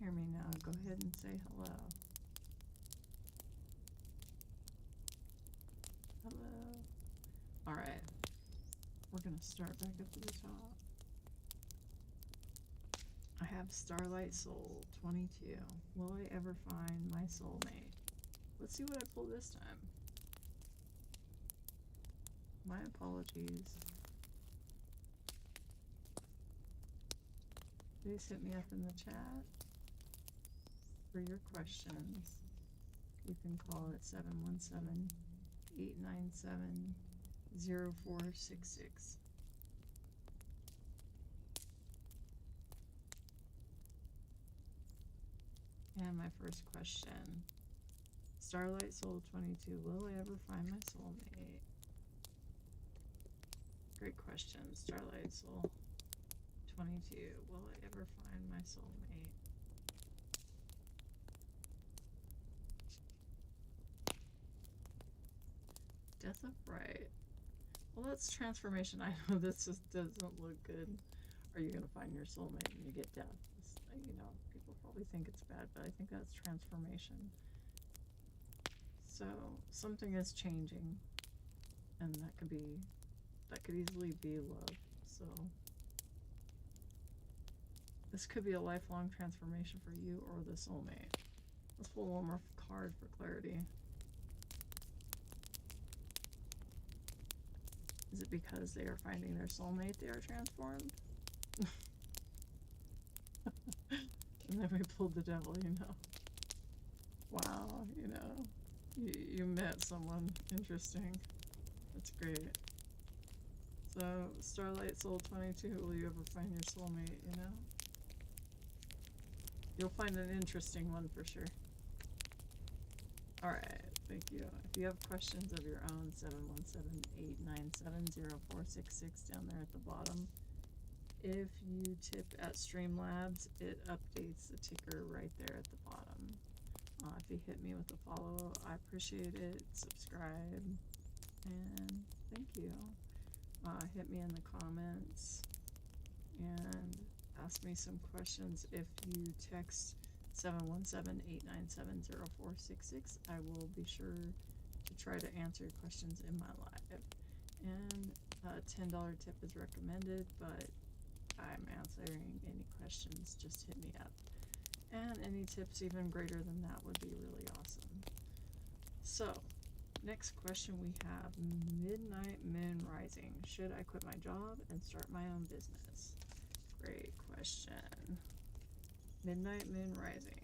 hear me now, go ahead and say hello. Hello. Alright. We're gonna start back up to the top. I have Starlight Soul 22. Will I ever find my soulmate? Let's see what I pull this time. My apologies. Please hit me up in the chat for your questions. You can call it 717-897-0466. And my first question, Starlight Soul 22, will I ever find my soulmate? Great question, Starlight Soul 22, will I ever find my soulmate? Death of Bright. Well, that's transformation. I know this just doesn't look good. Are you going to find your soulmate when you get death? You know, people probably think it's bad, but I think that's transformation. So something is changing, and that could easily be love. So this could be a lifelong transformation for you or the soulmate. Let's pull one more card for clarity. Is it because they are finding their soulmate they are transformed? And then we pulled the devil, you know. Wow, you know. You met someone interesting. That's great. So, Starlight Soul 22, will you ever find your soulmate, you know? You'll find an interesting one for sure. Alright, thank you. If you have questions of your own, 717-897-0466 down there at the bottom. If you tip at Streamlabs, it updates the ticker right there at the bottom. If you hit me with a follow, I appreciate it. Subscribe, and thank you. Hit me in the comments and ask me some questions. If you text 717-897-0466, I will be sure to try to answer your questions in my live. And a $10 tip is recommended, but I'm answering any questions. Just hit me up. And any tips even greater than that would be really awesome. So, next question we have, Midnight Moon Rising. Should I quit my job and start my own business? Great question. Midnight Moon Rising.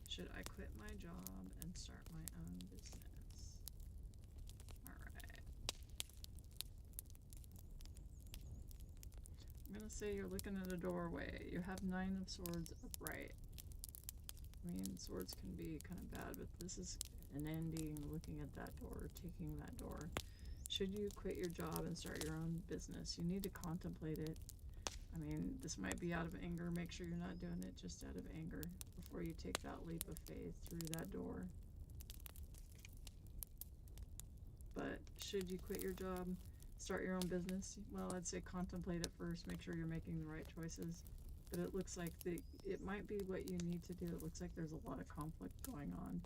Should I quit my job and start my own business? Alright. I'm gonna say you're looking at a doorway. You have 9 of Swords upright. I mean, swords can be kind of bad, but this is an ending, looking at that door, taking that door. Should you quit your job and start your own business? You need to contemplate it. I mean, this might be out of anger. Make sure you're not doing it just out of anger before you take that leap of faith through that door. But should you quit your job, start your own business? Well, I'd say contemplate it first. Make sure you're making the right choices. But it looks like it might be what you need to do. It looks like there's a lot of conflict going on,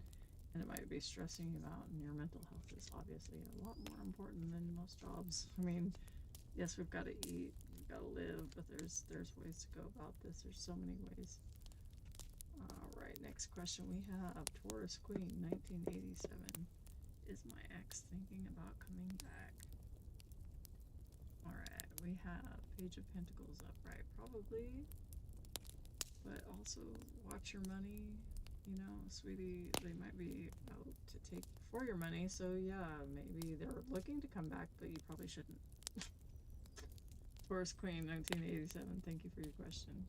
and it might be stressing you out, and your mental health is obviously a lot more important than most jobs. I mean, yes, we've got to eat, we've got to live, but there's ways to go about this. There's so many ways. Alright, next question we have, Taurus Queen, 1987. Is my ex thinking about coming back? Alright, we have Page of Pentacles upright, probably. But also, watch your money. You know, sweetie, they might be out to take for your money, so yeah, maybe they're looking to come back, but you probably shouldn't. Taurus Queen, 1987, thank you for your question.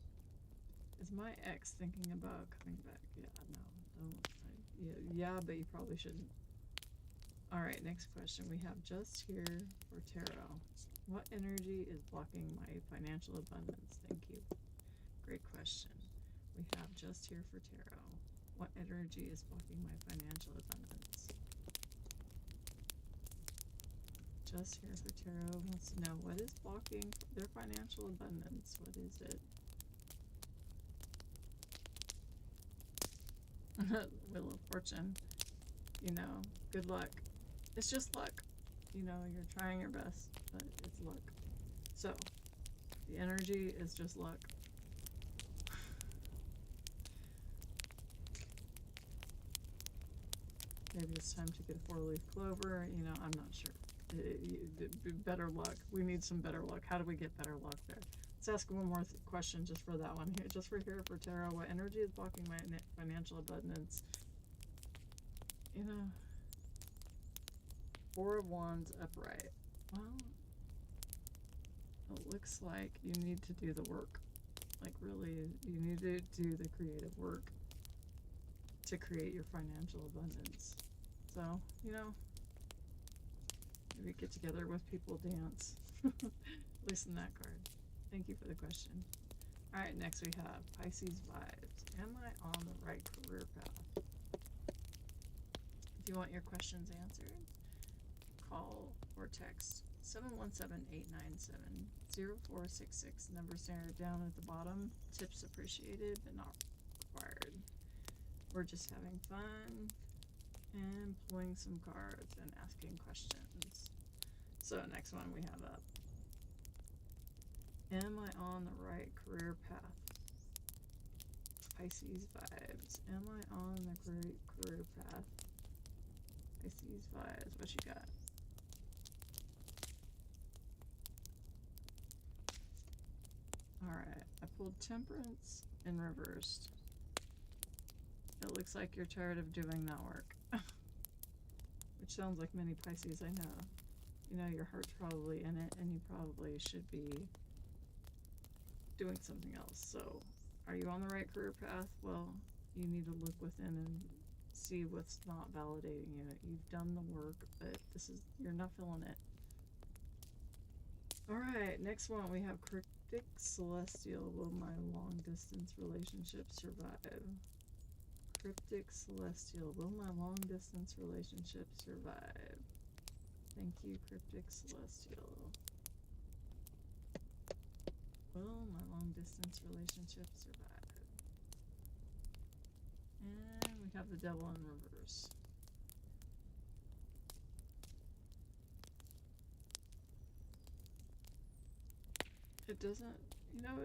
Is my ex thinking about coming back? Yeah, no, don't. Yeah, but you probably shouldn't. Alright, next question we have just here for tarot. What energy is blocking my financial abundance? Thank you. Great question. We have just here for tarot. What energy is blocking my financial abundance? Just here for tarot wants to know what is blocking their financial abundance. What is it? Wheel of Fortune. You know, good luck. It's just luck. You know, you're trying your best, but it's luck. So, the energy is just luck. Maybe it's time to get a 4-leaf clover. You know, I'm not sure. Better luck. We need some better luck. How do we get better luck there? Let's ask one more question just for that one here. Just for here for tarot. What energy is blocking my financial abundance? You know, 4 of Wands upright. Well, it looks like you need to do the work. Like, really, you need to do the creative work to create your financial abundance. So, you know, maybe get together with people, dance. At least in that card. Thank you for the question. Alright, next we have Pisces vibes. Am I on the right career path? If you want your questions answered, call or text 717-897-0466. Numbers narrowed down at the bottom. Tips appreciated, but not required. We're just having fun and pulling some cards and asking questions. So next one we have up. Am I on the right career path? Pisces vibes. Am I on the great career path? Pisces vibes. What you got? Alright, I pulled Temperance in reversed. It looks like you're tired of doing that work. Which sounds like many Pisces I know. You know, your heart's probably in it, and you probably should be doing something else. So, are you on the right career path? Well, you need to look within and see what's not validating you. You've done the work, but you're not feeling it. Alright, next one we have Cryptic Celestial. Will my long distance relationship survive? Cryptic Celestial. Will my long distance relationship survive? Thank you, Cryptic Celestial. Will my long distance relationship survive? And we have the Devil in reverse. It doesn't, you know,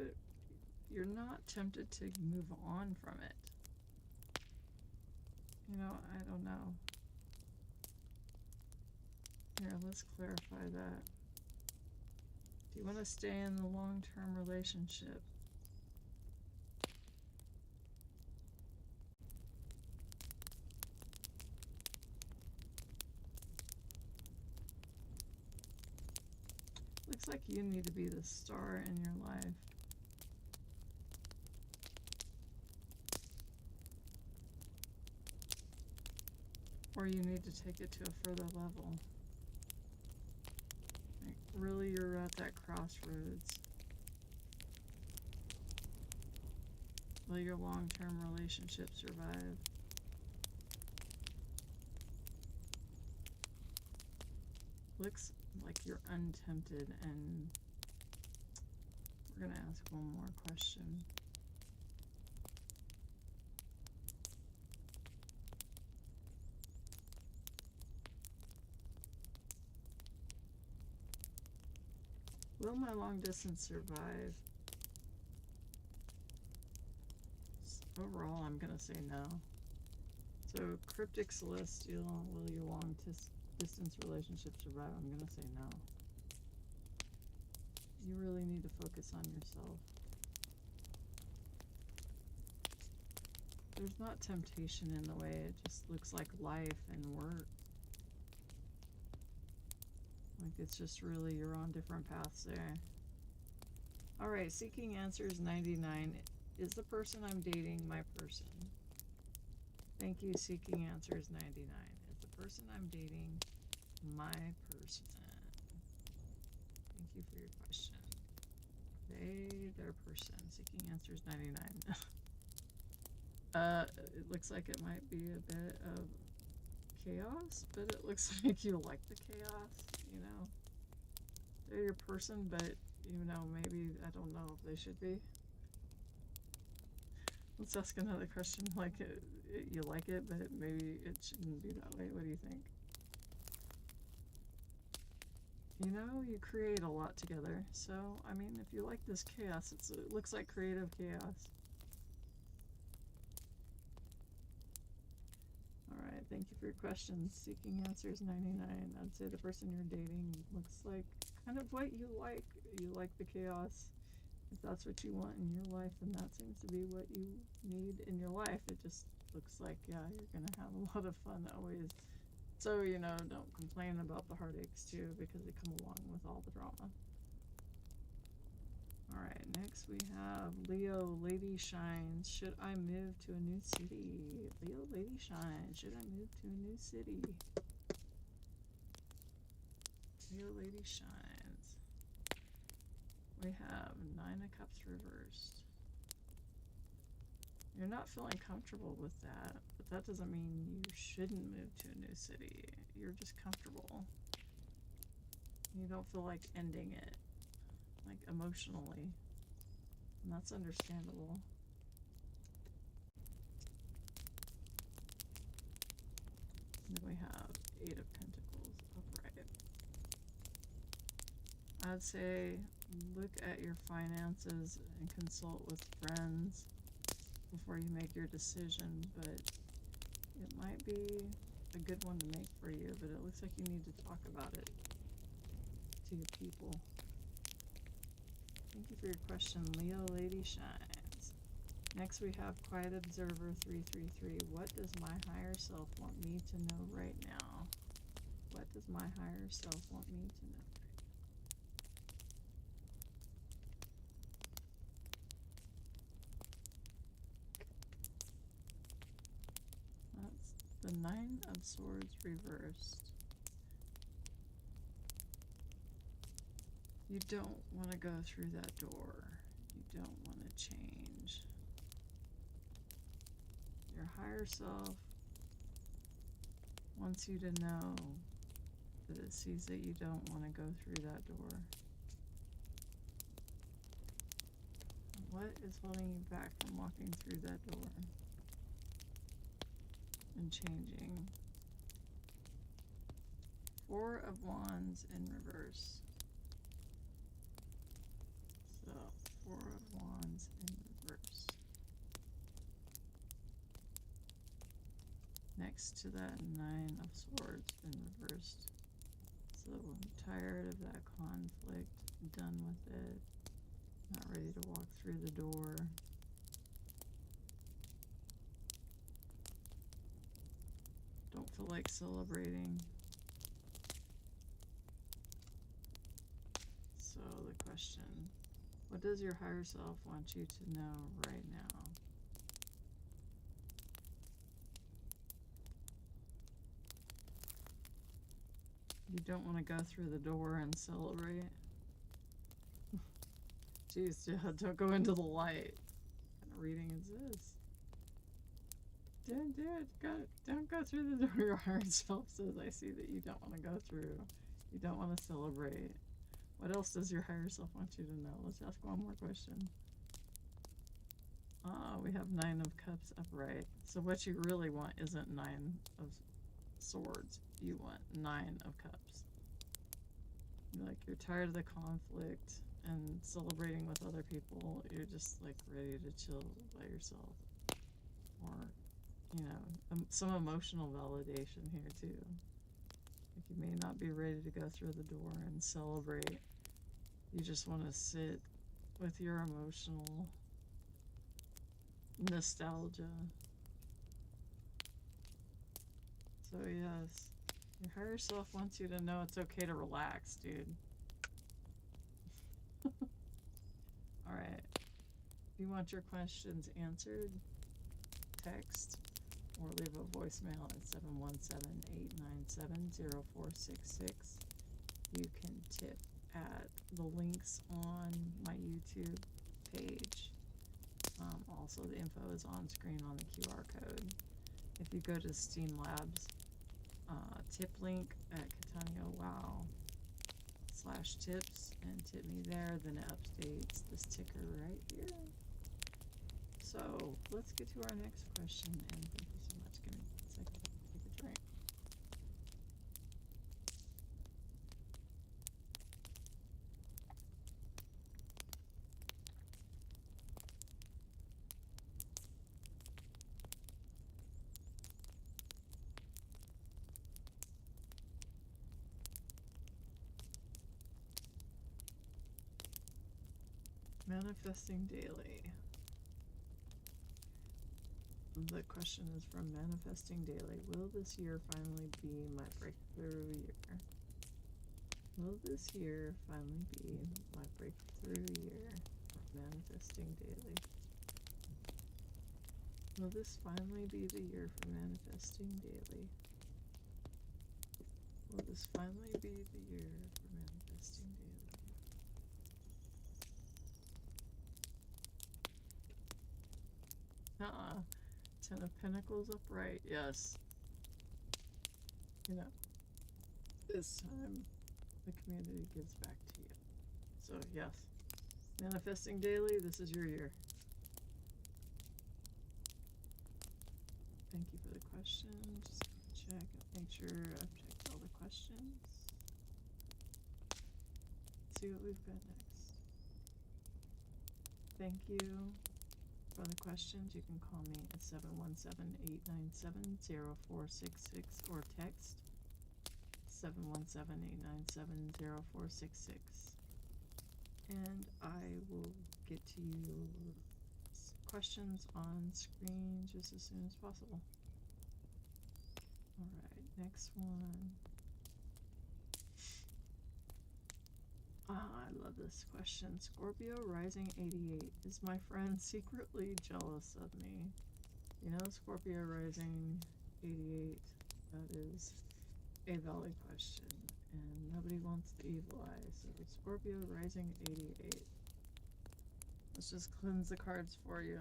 you're not tempted to move on from it. You know, I don't know. Here, let's clarify that. Do you want to stay in the long-term relationship? Looks like you need to be the star in your life. Or you need to take it to a further level. Like, really, you're at that crossroads. Will your long-term relationship survive? Looks like you're untempted, and we're gonna ask one more question. Will my long distance survive? Overall, I'm gonna say no. So, Cryptic Celestial, will your long distance relationship survive? I'm gonna say no. You really need to focus on yourself. There's not temptation in the way, it just looks like life and work. Like, it's just really, you're on different paths there. Alright, Seeking Answers 99. Is the person I'm dating my person? Thank you, Seeking Answers 99. Is the person I'm dating my person? Thank you for your question. Their person. Seeking Answers 99. It looks like it might be a bit of chaos, but it looks like you like the chaos, you know. They're your person, but, you know, maybe, I don't know if they should be. Let's ask another question. Like, you like it, but maybe it shouldn't be that way. What do you think? You know, you create a lot together. So, I mean, if you like this chaos, it looks like creative chaos. Alright, thank you for your questions. Seeking answers 99. I'd say the person you're dating looks like kind of what you like. You like the chaos. If that's what you want in your life, then that seems to be what you need in your life. It just looks like, yeah, you're gonna have a lot of fun always. So, you know, don't complain about the heartaches too, because they come along with all the drama. Alright, next we have Leo Lady Shines. Should I move to a new city? Leo Lady Shines. Should I move to a new city? Leo Lady Shines. We have 9 of Cups reversed. You're not feeling comfortable with that, but that doesn't mean you shouldn't move to a new city. You're just comfortable. You don't feel like ending it, like emotionally, and that's understandable. And then we have 8 of Pentacles upright. I'd say look at your finances and consult with friends before you make your decision, but it might be a good one to make for you, but it looks like you need to talk about it to your people. Thank you for your question, Leo Lady Shines. Next we have Quiet Observer 333. What does my higher self want me to know right now? What does my higher self want me to know? That's the 9 of Swords reversed. You don't want to go through that door. You don't want to change. Your higher self wants you to know that it sees that you don't want to go through that door. What is holding you back from walking through that door and changing? 4 of Wands in reverse. So, 4 of Wands in reverse. Next to that, 9 of Swords in reversed. So I'm tired of that conflict, done with it, not ready to walk through the door. Don't feel like celebrating. So the question, what does your higher self want you to know right now? You don't want to go through the door and celebrate. Jeez, don't go into the light. What kind of reading is this? Don't go through the door. Your higher self says, I see that you don't want to go through. You don't want to celebrate. What else does your higher self want you to know? Let's ask one more question. We have 9 of Cups upright. So what you really want isn't 9 of Swords. You want 9 of Cups. You're tired of the conflict and celebrating with other people. You're just like ready to chill by yourself. Or, you know, some emotional validation here too. Like you may not be ready to go through the door and celebrate. You just want to sit with your emotional nostalgia. So yes, your higher self wants you to know it's okay to relax, dude. Alright, if you want your questions answered, text or leave a voicemail at 717-897-0466. You can tip at the links on my YouTube page. Also, the info is on screen on the QR code. If you go to Steam Labs, tip link at Kataniawow/tips and tip me there, then it updates this ticker right here. So let's get to our next question, and thank you so much. Give me a second to take a drink. Manifesting daily. The question is from Manifesting Daily. Will this year finally be my breakthrough year? Will this year finally be my breakthrough year? Manifesting Daily. Will this finally be the year for Manifesting Daily? Will this finally be the year for Manifesting Daily? Ten of Pentacles upright, yes. You know, this time the community gives back to you. So, yes. Manifesting daily, this is your year. Thank you for the question. Just check and make sure I've checked all the questions. Let's see what we've got next. Thank you for the questions. You can call me at 717-897-0466 or text 717-897-0466. And I will get to you questions on screen just as soon as possible. Alright, next one. I love this question. Scorpio rising 88. Is my friend secretly jealous of me? You know, Scorpio rising 88, that is a valid question. And nobody wants the evil eye. So Scorpio rising 88. Let's just cleanse the cards for you.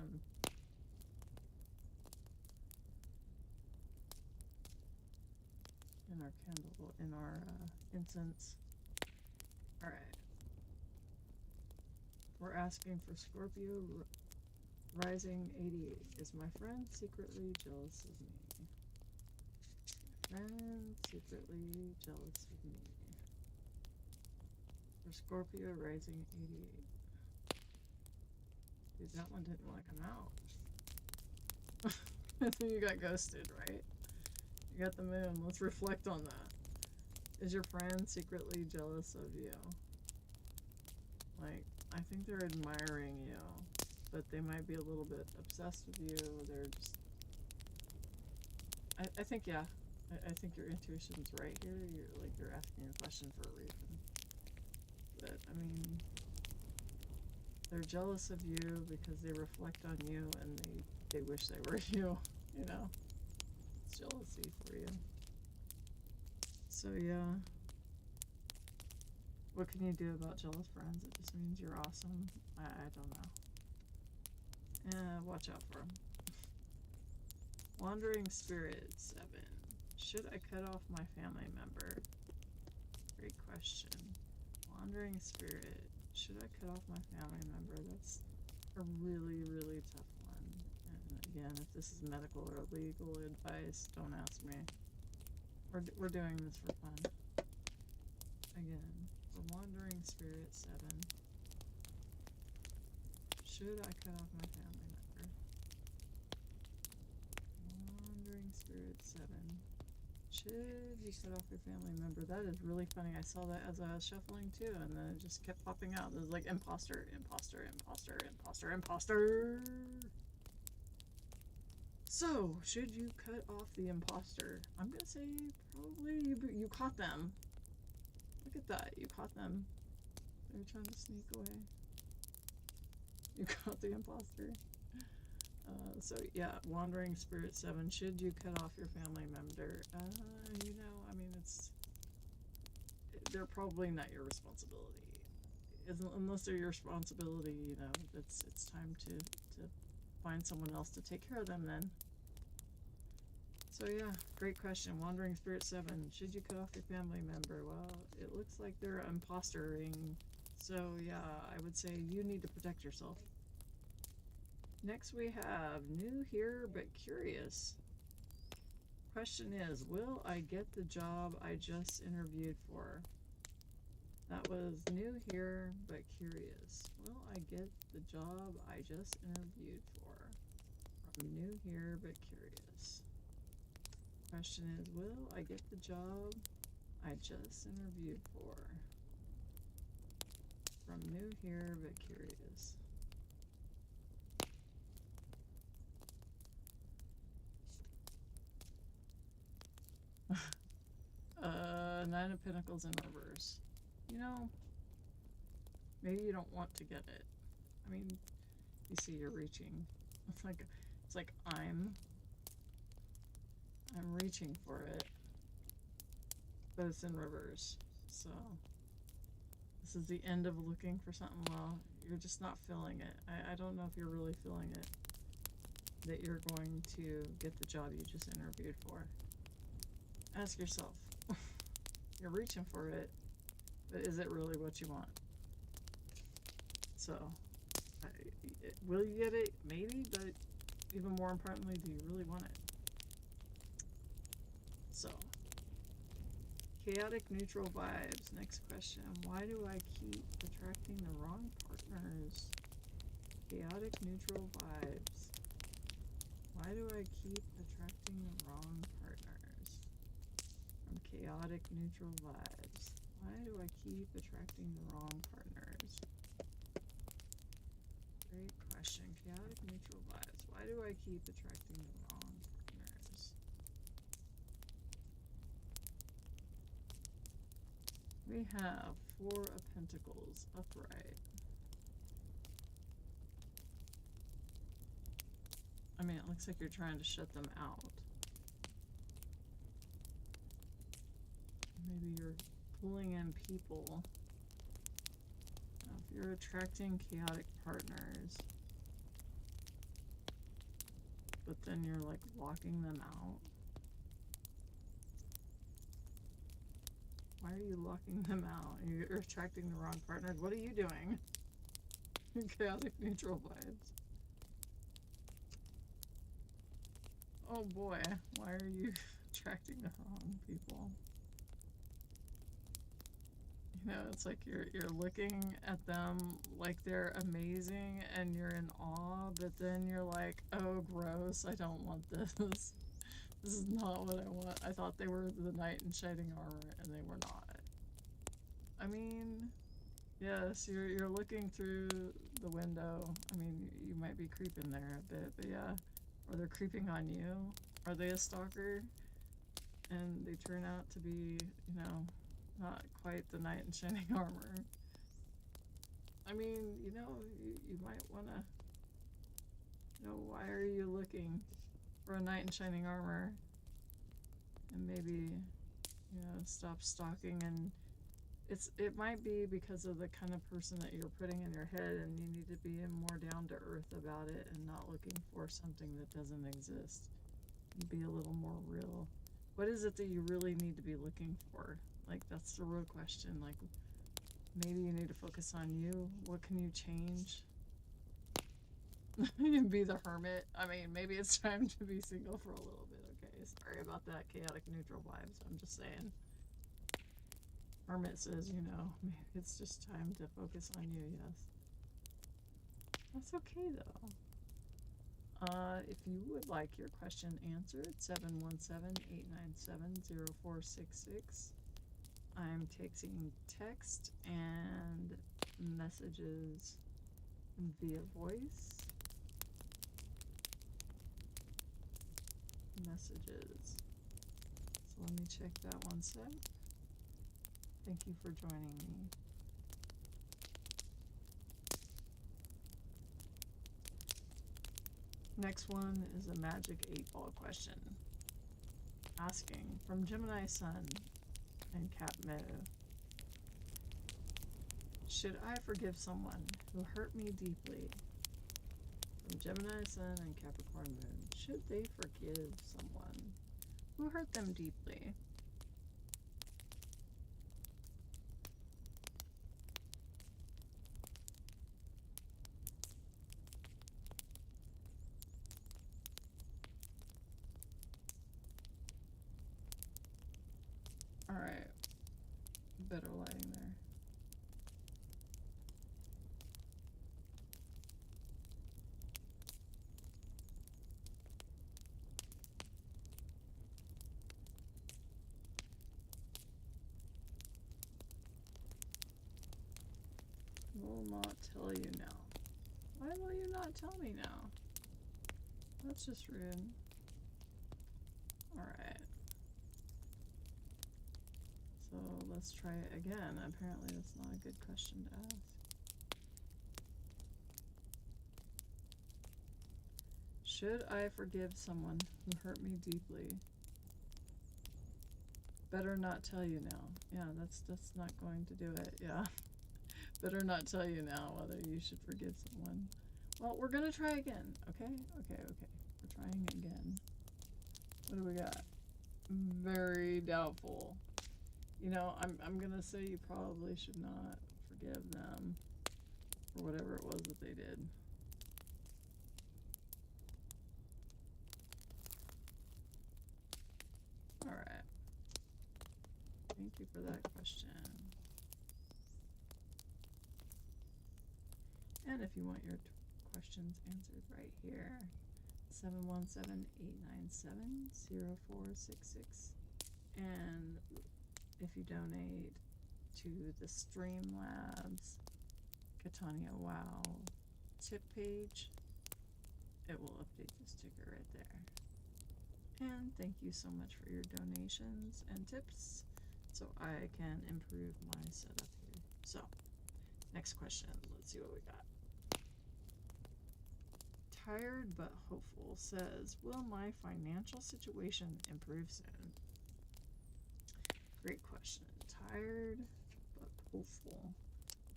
In our candle, in our incense. Alright. We're asking for Scorpio rising 88. Is my friend secretly jealous of me? My friend secretly jealous of me. For Scorpio rising 88. Dude, that one didn't want to come out. You got ghosted, right? You got the moon. Let's reflect on that. Is your friend secretly jealous of you? Like, I think they're admiring you, but they might be a little bit obsessed with you. They're just... I think, yeah. I think your intuition's right here. You're asking a question for a reason. But, I mean... They're jealous of you because they reflect on you and they wish they were you, you know? It's jealousy for you. So, yeah. What can you do about jealous friends? It just means you're awesome. I don't know. Watch out for them. Wandering Spirit 7. Should I cut off my family member? Great question. Wandering Spirit. Should I cut off my family member? That's a really, really tough one. And again, if this is medical or legal advice, don't ask me. We're doing this for fun. Again, for Wandering Spirit 7. Should I cut off my family member? Wandering Spirit 7. Should you cut off your family member? That is really funny. I saw that as I was shuffling too, and then it just kept popping out. It was like imposter, imposter, imposter, imposter, imposter. So, should you cut off the imposter? I'm gonna say probably you caught them. Look at that, you caught them. They were trying to sneak away. You caught the imposter. So yeah, Wandering Spirit 7. Should you cut off your family member? You know, I mean, they're probably not your responsibility. Unless they're your responsibility, you know, it's time to find someone else to take care of them then. So yeah, great question. Wandering Spirit 7. Should you cut off your family member? Well, it looks like they're impostering. So yeah, I would say you need to protect yourself. Next we have new here but curious. Question is, will I get the job I just interviewed for? That was new here but curious. Will I get the job I just interviewed for? From new here but curious. Question is, will I get the job I just interviewed for? From new here but curious. Nine of Pentacles in reverse. You know, maybe you don't want to get it. I mean, you see you're reaching. It's like I'm reaching for it, but it's in reverse. So this is the end of looking for something. Well, you're just not feeling it. I don't know if you're really feeling it, that you're going to get the job you just interviewed for. Ask yourself. You're reaching for it, but is it really what you want? So, will you get it? Maybe, but even more importantly, do you really want it? So, chaotic neutral vibes. Next question. Why do I keep attracting the wrong partners? Chaotic neutral vibes. Why do I keep attracting the wrong partners? From chaotic neutral vibes. Why do I keep attracting the wrong partners? Great question. Chaotic neutral vibes. Why do I keep attracting the wrong partners? We have Four of Pentacles upright. I mean, it looks like you're trying to shut them out. Maybe you're pulling in people. Now, if you're attracting chaotic partners, but then you're like locking them out. Why are you locking them out? You're attracting the wrong partners. What are you doing? Chaotic neutral vibes. Oh boy, why are you attracting the wrong people? You know, it's like you're looking at them like they're amazing and you're in awe, but then you're like, oh gross, I don't want this. This is not what I want. I thought they were the knight in shining armor and they were not. I mean, yes, you're looking through the window. I mean, you might be creeping there a bit, but yeah. Or they're creeping on you. Are they a stalker? And they turn out to be, you know, not quite the knight in shining armor. I mean, you know, you might want to, you know, why are you looking for a knight in shining armor? And maybe, you know, stop stalking. And it might be because of the kind of person that you're putting in your head, and you need to be more down to earth about it and not looking for something that doesn't exist. And be a little more real. What is it that you really need to be looking for? Like, that's the real question. Like, maybe you need to focus on you. What can you change? Be the hermit. I mean, maybe it's time to be single for a little bit. Okay, sorry about that chaotic neutral vibes. I'm just saying. Hermit says, you know, maybe it's just time to focus on you, yes. That's okay, though. If you would like your question answered, 717-897-0466. I'm taking text and messages via voice. Messages. So let me check that one sec. Thank you for joining me. Next one is a magic 8-ball question. Asking from Gemini Sun and Cap Mo. Should I forgive someone who hurt me deeply? From Gemini Sun and Capricorn Moon. Should they forgive someone who hurt them deeply? better lighting there. Will not tell you now. Why will you not tell me now? That's just rude. Alright. So let's try it again. Apparently that's not a good question to ask. Should I forgive someone who hurt me deeply? Better not tell you now. Yeah, that's not going to do it. Yeah. Better not tell you now whether you should forgive someone. Well, we're gonna try again. Okay? Okay. We're trying again. What do we got? Very doubtful. You know, I'm gonna say you probably should not forgive them for whatever it was that they did. Alright. Thank you for that question. And if you want your questions answered right here, 717-897-0466. And if you donate to the Streamlabs Kataniawow tip page, it will update the sticker right there. And thank you so much for your donations and tips so I can improve my setup here. So, next question. Let's see what we got. Tired but hopeful says, will my financial situation improve soon? Great question. Tired but hopeful.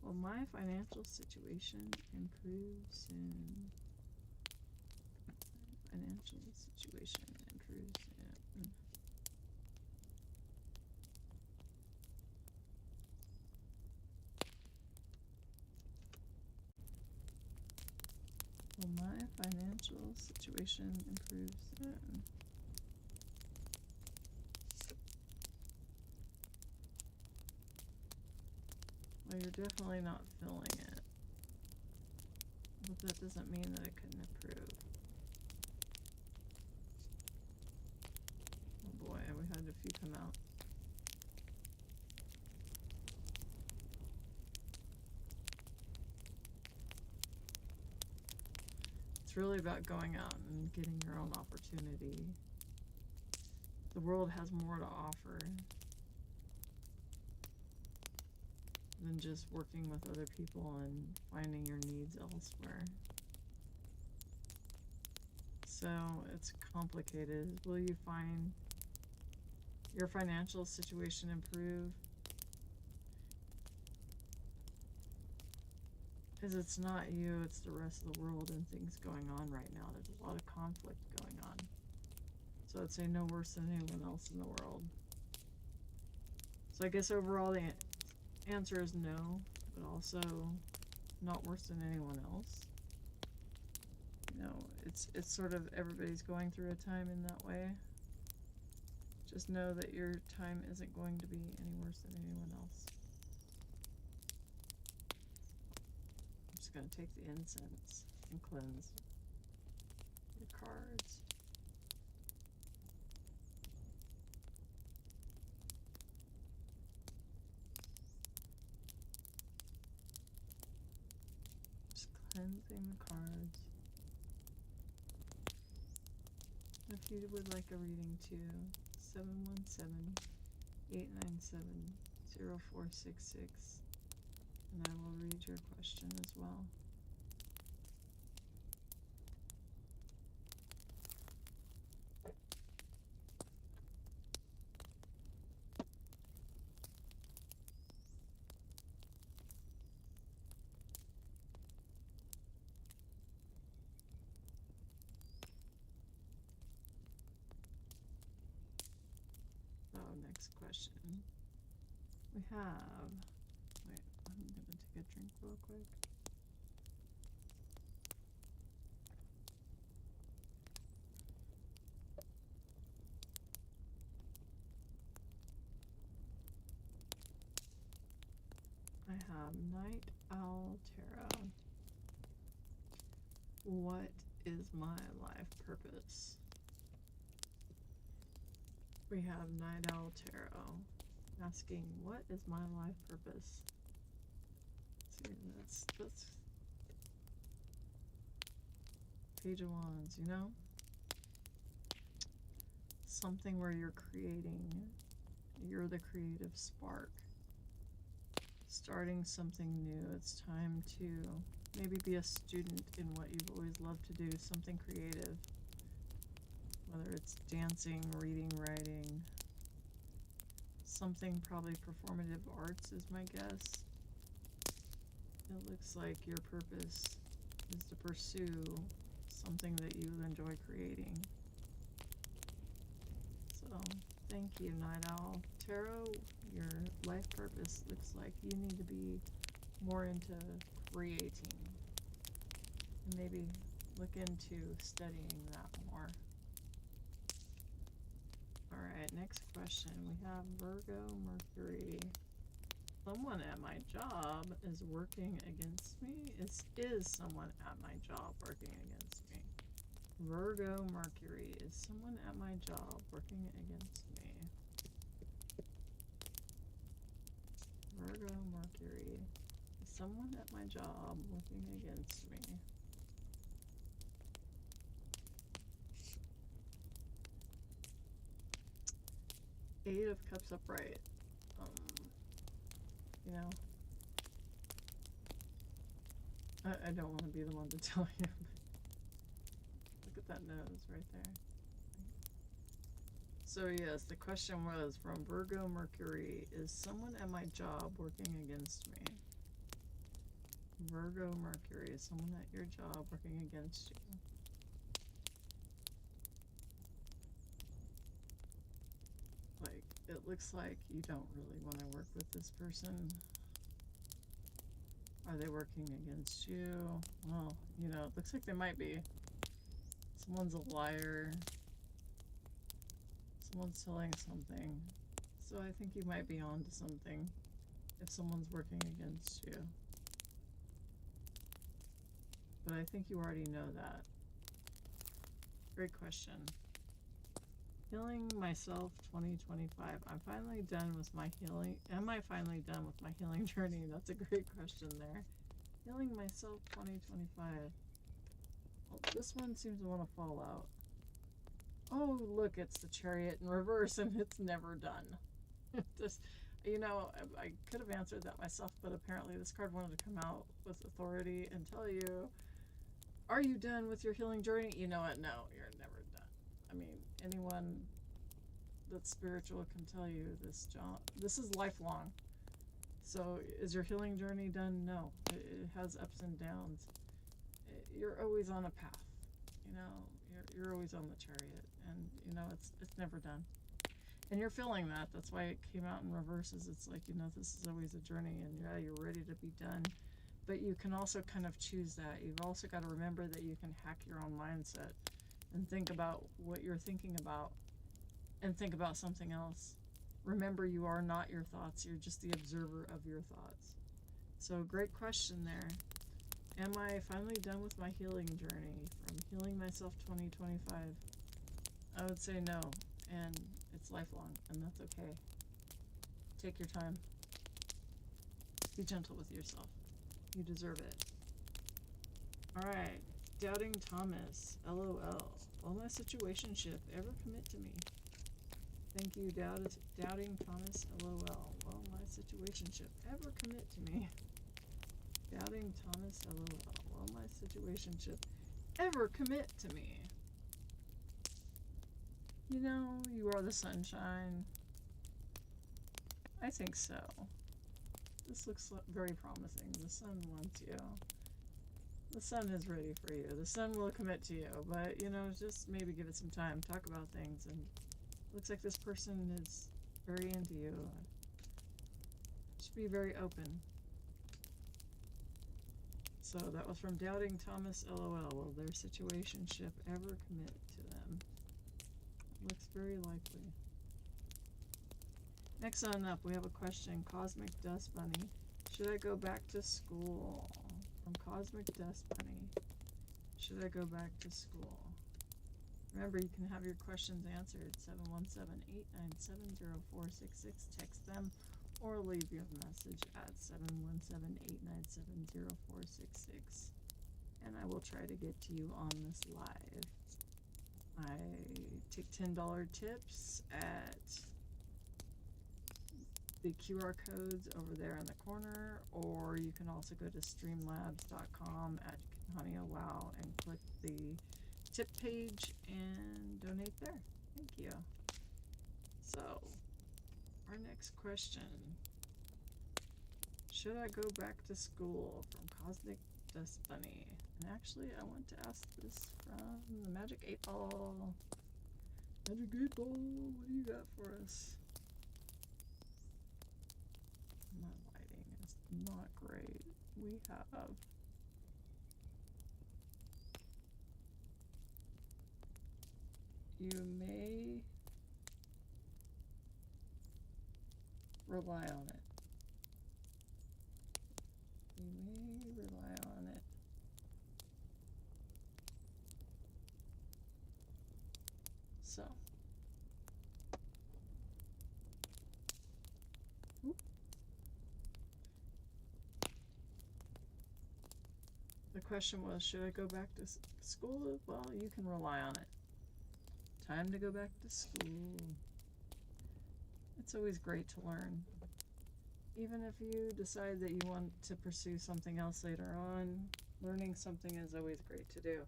Will my financial situation improve soon? Financial situation improve soon. Will my financial situation improve soon? Well, you're definitely not feeling it. But that doesn't mean that it couldn't improve. Oh boy, we had a few come out. It's really about going out and getting your own opportunity. The world has more to offer than just working with other people and finding your needs elsewhere. So it's complicated. Will you find your financial situation improve? Because it's not you, it's the rest of the world and things going on right now. There's a lot of conflict going on. So I'd say no worse than anyone else in the world. So I guess overall the answer is no, but also not worse than anyone else. You know, it's sort of everybody's going through a time in that way. Just know that your time isn't going to be any worse than anyone else. I'm just going to take the incense and cleanse your cards. Just cleansing the cards. If you would like a reading too, 717-897-0466, and I will read your question as well. Next question. We have, wait, I'm gonna take a drink real quick. have Night Owl Tarot. What is my life purpose? We have Night Owl Tarot asking, what is my life purpose? See, that's Page of Wands, you know? Something where you're creating, you're the creative spark. Starting something new. It's time to maybe be a student in what you've always loved to do, something creative. Whether it's dancing, reading, writing, something probably performative arts is my guess. It looks like your purpose is to pursue something that you enjoy creating. So, thank you, Night Owl Tarot. Your life purpose looks like you need to be more into creating. And maybe look into studying that more. Alright, next question. We have Virgo Mercury. Someone at my job is working against me. Is someone at my job working against me? Virgo Mercury. Is someone at my job working against me? Virgo Mercury. Is someone at my job working against me? Eight of Cups upright. You know, I don't want to be the one to tell you, but look at that nose right there. So yes, the question was from Virgo Mercury, is someone at my job working against me? Virgo Mercury, is someone at your job working against you? Like, it looks like you don't really want to work with this person. Are they working against you? Well, you know, it looks like they might be. Someone's a liar. Someone's telling something. So I think you might be on to something if someone's working against you. But I think you already know that. Great question. Healing myself 2025. I'm finally done with my healing. Am I finally done with my healing journey? That's a great question there. Healing myself 2025. Well, this one seems to want to fall out. Oh, look, it's the Chariot in reverse, and it's never done. Just, you know, I could have answered that myself, but apparently this card wanted to come out with authority and tell you, are you done with your healing journey? You know what? No, you're never done. I mean, anyone that's spiritual can tell you this, John. This is lifelong. So, is your healing journey done? No. It has ups and downs. You're always on a path. You know, you're always on the Chariot, and you know it's never done. And you're feeling that. That's why it came out in reverses. It's like, you know, this is always a journey, and yeah, you're ready to be done. But you can also kind of choose that. You've also got to remember that you can hack your own mindset and think about what you're thinking about and think about something else. Remember, you are not your thoughts. You're just the observer of your thoughts. So, great question there. Am I finally done with my healing journey from Healing Myself 2025? I would say no, and it's lifelong, and that's okay. Take your time. Be gentle with yourself. You deserve it. Alright, Doubting Thomas, LOL. Will my situationship ever commit to me? Thank you, Doubting Thomas, LOL. Will my situationship ever commit to me? Doubting Thomas, LOL. Will my situationship ever commit to me? You know, you are the sunshine. I think so. This looks very promising. The sun wants you. The sun is ready for you. The sun will commit to you, but, you know, just maybe give it some time. Talk about things, and looks like this person is very into you. Should be very open. So that was from Doubting Thomas, LOL. Will their situationship ever commit to them? Looks very likely. Next on up, we have a question. Cosmic Dust Bunny. Should I go back to school? From Cosmic Dust Bunny. Should I go back to school? Remember, you can have your questions answered. 717-897-0466. Text them or leave your message at 717-897-0466. And I will try to get to you on this live. I take $10 tips at the QR codes over there in the corner, or you can also go to streamlabs.com at Kataniawow and click the tip page and donate there. Thank you. So, our next question. Should I go back to school? From Cosmic Dust Bunny. And actually, I want to ask this from the Magic 8 Ball. Magic 8 Ball, what do you got for us? My lighting is not great. We have you may rely on it. You may rely on it. So. Oop. The question was, should I go back to school? Well, you can rely on it. Time to go back to school. It's always great to learn. Even if you decide that you want to pursue something else later on, learning something is always great to do.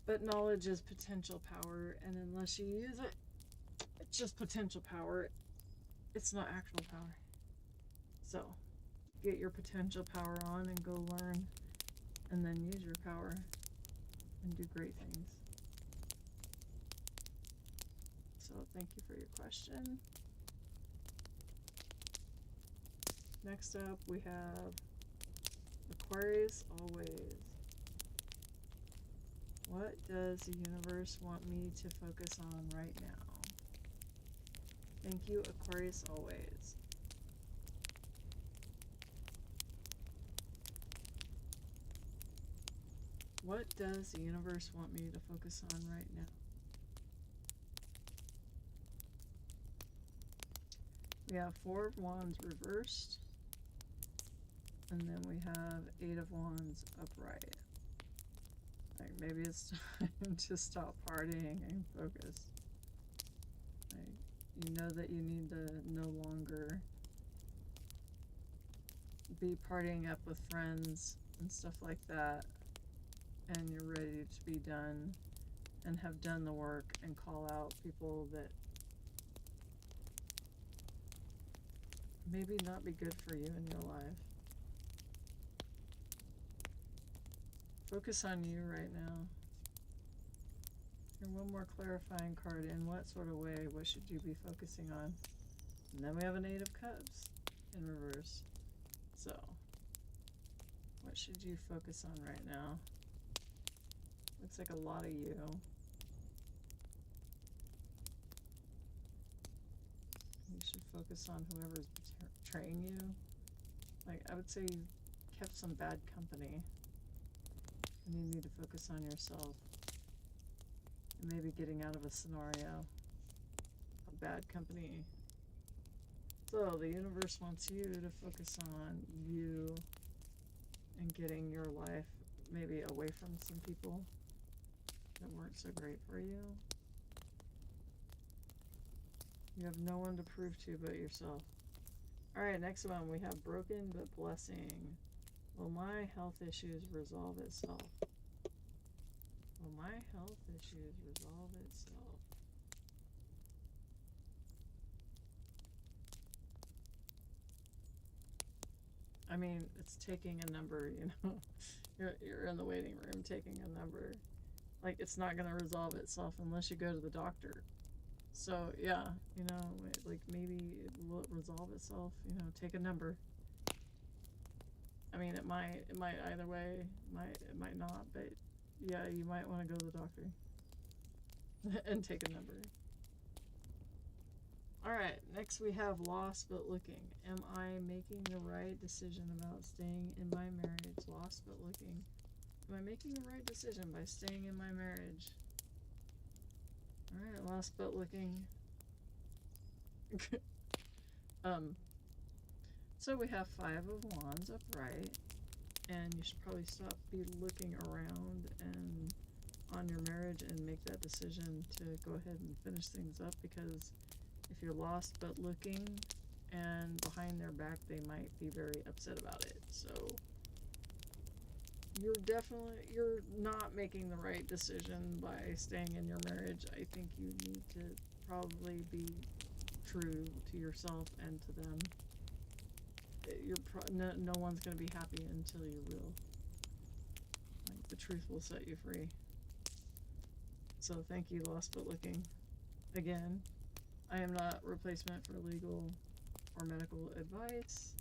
But knowledge is potential power, and unless you use it, it's just potential power. It's not actual power. So, get your potential power on and go learn, and then use your power and do great things. So, thank you for your question. Next up, we have Aquarius Always. What does the universe want me to focus on right now? Thank you, Aquarius Always. What does the universe want me to focus on right now? We have 4 of Wands reversed. And then we have 8 of Wands upright. Like, maybe it's time to stop partying and focus. Like, you know that you need to no longer be partying up with friends and stuff like that. And you're ready to be done and have done the work and call out people that maybe not be good for you in your life. Focus on you right now. And one more clarifying card. In what sort of way? What should you be focusing on? And then we have an 8 of Cups in reverse. So, what should you focus on right now? Looks like a lot of you. You should focus on whoever's betraying you. Like, I would say you kept some bad company. And you need to focus on yourself. And maybe getting out of a scenario of bad company. So the universe wants you to focus on you and getting your life maybe away from some people that weren't so great for you. You have no one to prove to but yourself. Alright, next one we have Broken but Blessing. Will my health issues resolve itself? Will my health issues resolve itself? I mean, it's taking a number, you know. You're in the waiting room taking a number. Like, it's not going to resolve itself unless you go to the doctor. So, yeah, you know, like, maybe it will resolve itself, you know, take a number. I mean, it might either way, it might not, but yeah, you might want to go to the doctor and take a number. Alright, next we have lost but looking. Am I making the right decision about staying in my marriage? Lost but looking. Am I making the right decision by staying in my marriage? Alright, lost but looking. So we have 5 of Wands upright, and you should probably stop be looking around and on your marriage and make that decision to go ahead and finish things up, because if you're lost but looking and behind their back, they might be very upset about it. So you're not making the right decision by staying in your marriage. I think you need to probably be true to yourself and to them. No one's going to be happy until you will. Like, the truth will set you free. So thank you, lost but looking. Again, I am not replacement for legal or medical advice,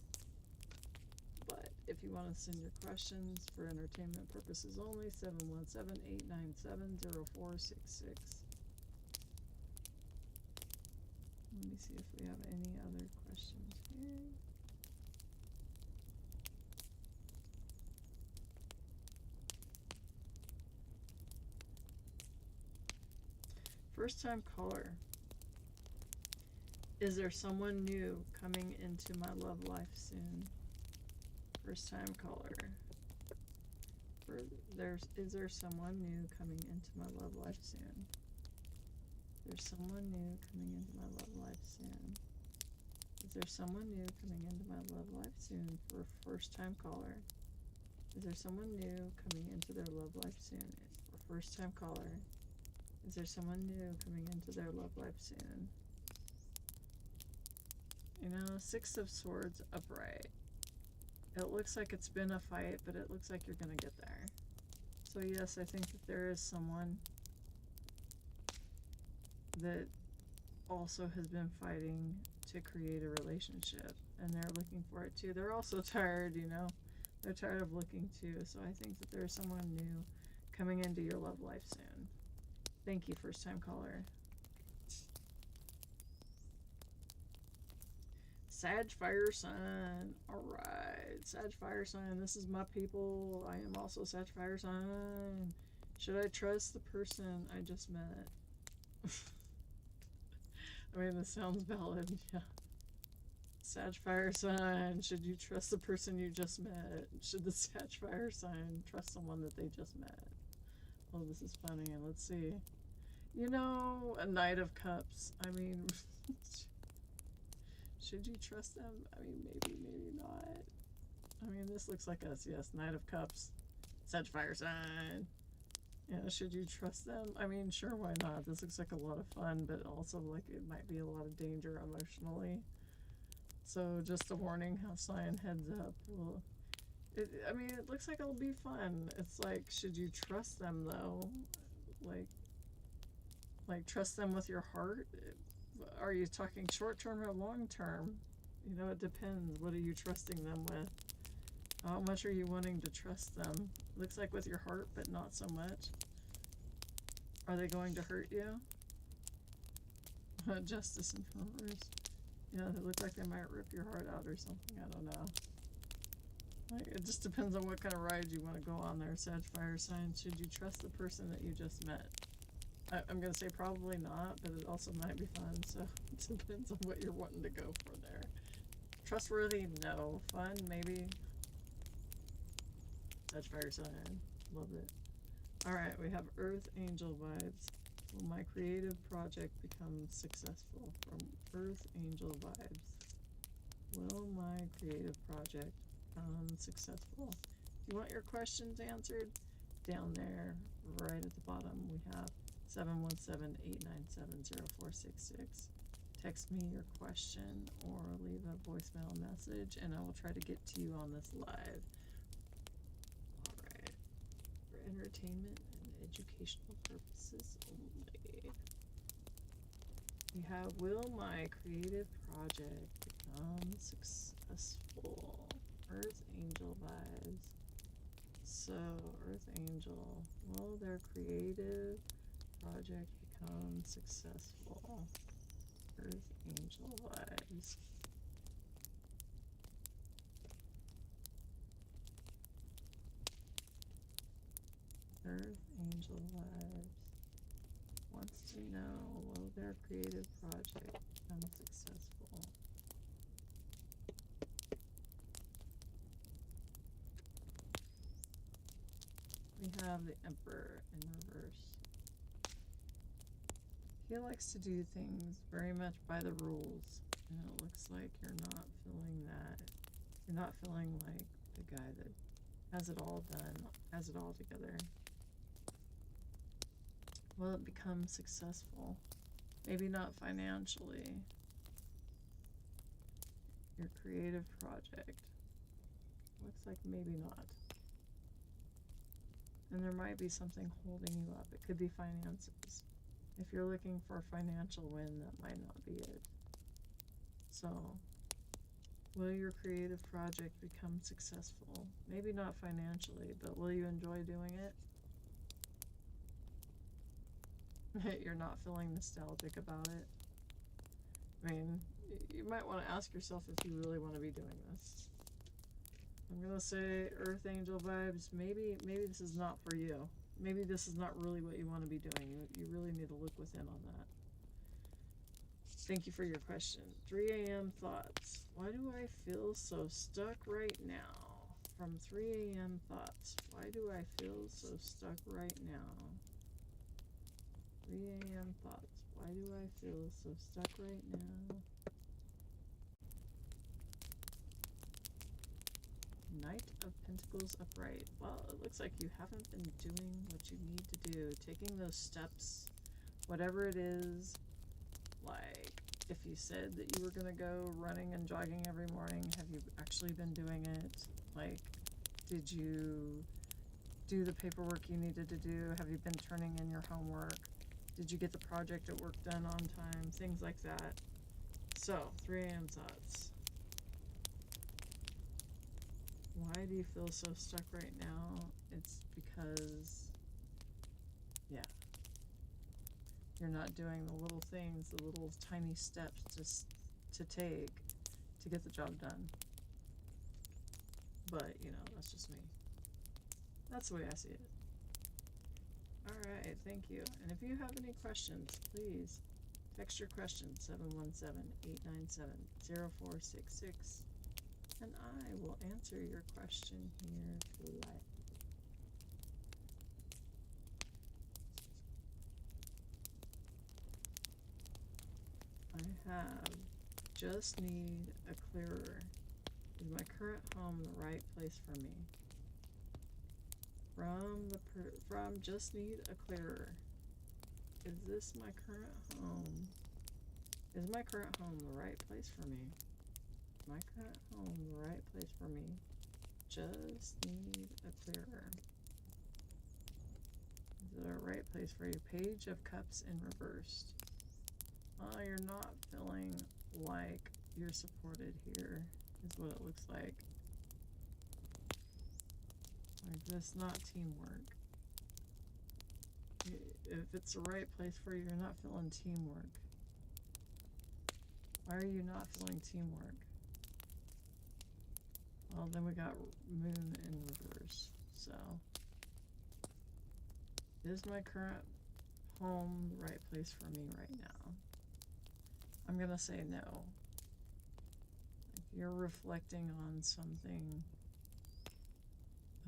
but if you want to send your questions for entertainment purposes only, 717-897-0466. Let me see if we have any other questions here. First time caller. Is there someone new coming into my love life soon? First time caller. Is there someone new coming into my love life soon? There's someone new coming into my love life soon. Is there someone new coming into my love life soon for a first time caller? Is there someone new coming into their love life soon for a first time caller? Is there someone new coming into their love life soon? You know, 6 of Swords upright. It looks like it's been a fight, but it looks like you're going to get there. So yes, I think that there is someone that also has been fighting to create a relationship, and they're looking for it too. They're also tired, you know. They're tired of looking too. So I think that there's someone new coming into your love life soon. Thank you, first time caller. Sag fire sign. Alright, Sag fire sign. This is my people. I am also Sag fire sign. Should I trust the person I just met? I mean, this sounds valid, yeah. Sag fire sign. Should you trust the person you just met? Should the Sag fire sign trust someone that they just met? Oh, this is funny. Let's see. You know, a Knight of Cups. I mean, should you trust them? I mean, maybe, maybe not. I mean, this looks like us. Yes, Knight of Cups. Sag fire sign. Yeah, should you trust them? I mean, sure, why not? This looks like a lot of fun, but also like it might be a lot of danger emotionally. So just a warning, how sign heads up. Well, I mean, it looks like it'll be fun. It's like, should you trust them though? Like trust them with your heart? Are you talking short term or long term? You know, it depends. What are you trusting them with? How much are you wanting to trust them? Looks like with your heart, but not so much. Are they going to hurt you? Justice and reverse. Yeah, they look like they might rip your heart out or something. I don't know. Like, it just depends on what kind of ride you want to go on there, Sag fire sign. Should you trust the person that you just met? I'm going to say probably not, but it also might be fun, so it depends on what you're wanting to go for there. Trustworthy? No. Fun? Maybe. Sag fire sign. Love it. Alright, we have Earth Angel vibes. Will my creative project become successful? From Earth Angel vibes. Will my creative project become successful? If you want your questions answered, down there, right at the bottom, we have 717-897-0466. Text me your question or leave a voicemail message, and I will try to get to you on this live. Alright. For entertainment and educational purposes only. We have, will my creative project become successful? Earth Angel vibes. So, Earth Angel, will their creative project become successful? Earth Angel vibes. Earth Angel vibes. Wants to know, will their creative project become successful? We have the Emperor in reverse. He likes to do things very much by the rules, and it looks like you're not feeling that. You're not feeling like the guy that has it all done, has it all together. Will it become successful? Maybe not financially. Your creative project. Looks like maybe not. And there might be something holding you up. It could be finances. If you're looking for a financial win, that might not be it. So, will your creative project become successful? Maybe not financially, but will you enjoy doing it? You're not feeling nostalgic about it. I mean, you might want to ask yourself if you really want to be doing this. I'm gonna say Earth Angel vibes. Maybe this is not for you. Maybe this is not really what you want to be doing. You really need to look within on that. Thank you for your question. 3 a.m. thoughts. Why do I feel so stuck right now? From 3 a.m. thoughts. Why do I feel so stuck right now? 3 a.m. thoughts. Why do I feel so stuck right now? Knight of Pentacles upright. Well, it looks like you haven't been doing what you need to do. Taking those steps, whatever it is. Like, if you said that you were going to go running and jogging every morning, have you actually been doing it? Like, did you do the paperwork you needed to do? Have you been turning in your homework? Did you get the project at work done on time? Things like that. So, 3 a.m. thoughts. Why do you feel so stuck right now? It's because, yeah, you're not doing the little things, the little tiny steps to take to get the job done. But, you know, that's just me. That's the way I see it. Alright, thank you. And if you have any questions, please text your question 717-897-0466. And I will answer your question here live. I have just need a clearer. Is my current home the right place for me? From just need a clearer. Is this my current home? Is my current home the right place for me? My current home the right place for me? Just need a clearer. Is it a right place for you? Page of Cups in reversed. Oh, you're not feeling like you're supported here, is what it looks like. Like, this not teamwork. If it's the right place for you, you're not feeling teamwork. Why are you not feeling teamwork? Well, then we got Moon in reverse. So, is my current home the right place for me right now? I'm gonna say no. If you're reflecting on something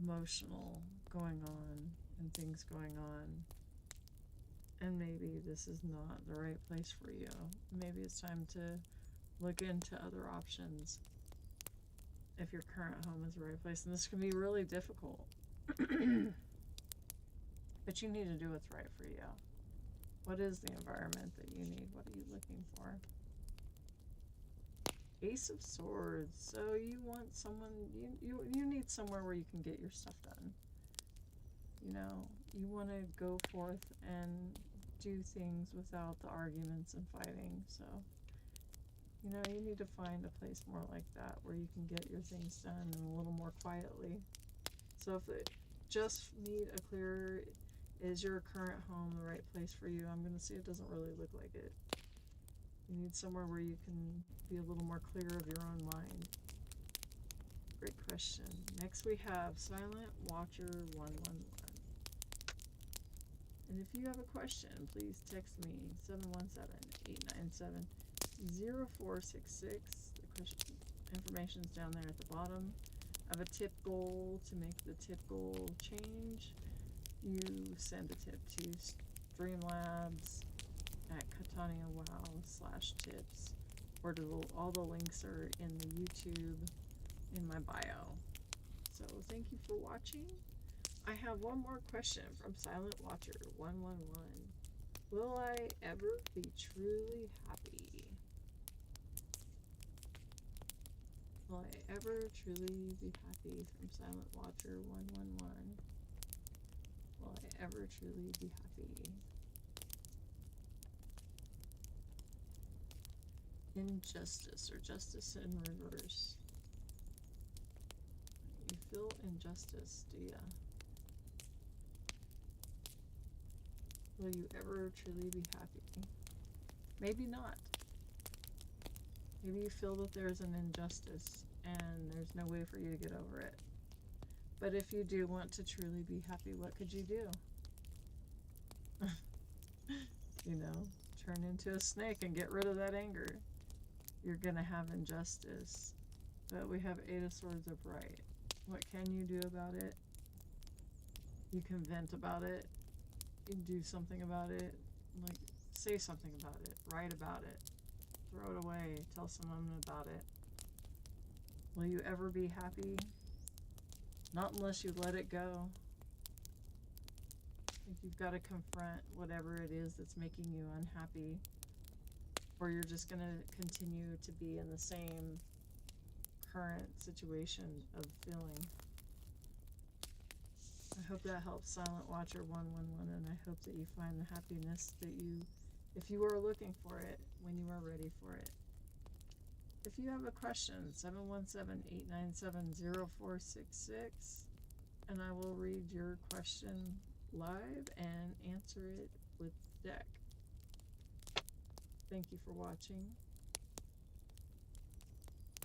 emotional going on and things going on, and maybe this is not the right place for you. Maybe it's time to look into other options if your current home is the right place. And this can be really difficult. But you need to do what's right for you. What is the environment that you need? What are you looking for? Ace of Swords. So you want someone, you need somewhere where you can get your stuff done. You know, you want to go forth and do things without the arguments and fighting. So, you know, you need to find a place more like that where you can get your things done a little more quietly. So if it just need a clearer, is your current home the right place for you? I'm going to say it doesn't really look like it. You need somewhere where you can be a little more clear of your own mind. Great question. Next we have Silent Watcher 111. And if you have a question, please text me 717-897-0466. The question information's down there at the bottom. I have a tip goal. To make the tip goal change, you send a tip to Streamlabs at Kataniawow/tips, or all the links are in the YouTube in my bio. So thank you for watching. I have one more question from Silent Watcher 111. Will I ever be truly happy? Will I ever truly be happy? From Silent Watcher 111. Will I ever truly be happy? Injustice, or justice in reverse. You feel injustice, do ya? Will you ever truly be happy? Maybe not. Maybe you feel that there's an injustice and there's no way for you to get over it. But if you do want to truly be happy, what could you do? You know, turn into a snake and get rid of that anger. You're gonna have injustice. But we have 8 of Swords upright. What can you do about it? You can vent about it. You can do something about it. Like, say something about it. Write about it. Throw it away. Tell someone about it. Will you ever be happy? Not unless you let it go. You've got to confront whatever it is that's making you unhappy, or you're just going to continue to be in the same current situation of feeling. I hope that helps, Silent Watcher 111, and I hope that you find the happiness that you, if you are looking for it, when you are ready for it. If you have a question, 717-897-0466, and I will read your question live and answer it with the deck. Thank you for watching.